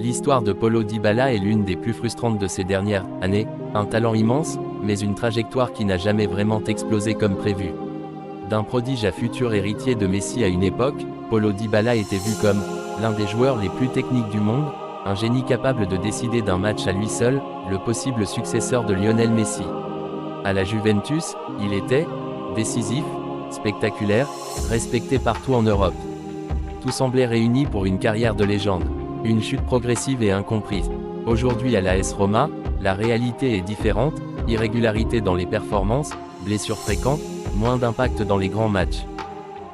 L'histoire de Paulo Dybala est l'une des plus frustrantes de ces dernières années, un talent immense, mais une trajectoire qui n'a jamais vraiment explosé comme prévu. D'un prodige à futur héritier de Messi à une époque, Paulo Dybala était vu comme l'un des joueurs les plus techniques du monde, un génie capable de décider d'un match à lui seul, le possible successeur de Lionel Messi. À la Juventus, il était décisif, spectaculaire, respecté partout en Europe. Tout semblait réuni pour une carrière de légende. Une chute progressive et incomprise. Aujourd'hui à l'AS Roma, la réalité est différente, irrégularité dans les performances, blessures fréquentes, moins d'impact dans les grands matchs.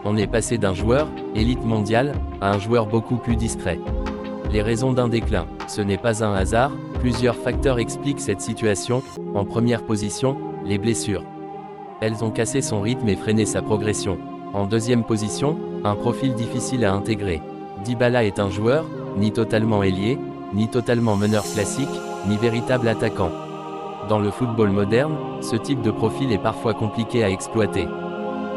On est passé d'un joueur, élite mondiale, à un joueur beaucoup plus discret. Les raisons d'un déclin, ce n'est pas un hasard, plusieurs facteurs expliquent cette situation. En première position, les blessures. Elles ont cassé son rythme et freiné sa progression. En deuxième position, un profil difficile à intégrer. Dybala est un joueur, ni totalement ailier, ni totalement meneur classique, ni véritable attaquant. Dans le football moderne, ce type de profil est parfois compliqué à exploiter.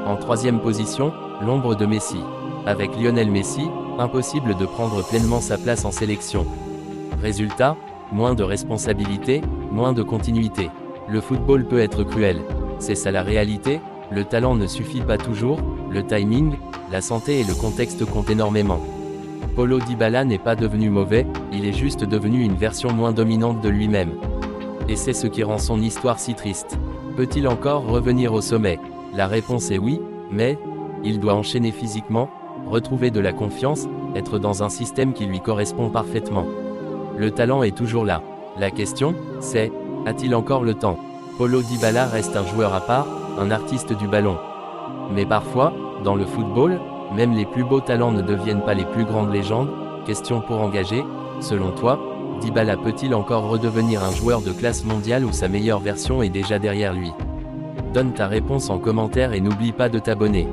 En troisième position, l'ombre de Messi. Avec Lionel Messi, impossible de prendre pleinement sa place en sélection. Résultat, moins de responsabilité, moins de continuité. Le football peut être cruel. C'est ça la réalité, le talent ne suffit pas toujours, le timing, la santé et le contexte comptent énormément. Paulo Dybala n'est pas devenu mauvais, il est juste devenu une version moins dominante de lui-même. Et c'est ce qui rend son histoire si triste. Peut-il encore revenir au sommet? La réponse est oui, mais il doit enchaîner physiquement, retrouver de la confiance, être dans un système qui lui correspond parfaitement. Le talent est toujours là. La question, c'est, a-t-il encore le temps? Paulo Dybala reste un joueur à part, un artiste du ballon. Mais parfois, dans le football, même les plus beaux talents ne deviennent pas les plus grandes légendes. Question pour engager, selon toi, Dybala peut-il encore redevenir un joueur de classe mondiale ou sa meilleure version est déjà derrière lui? Donne ta réponse en commentaire et n'oublie pas de t'abonner.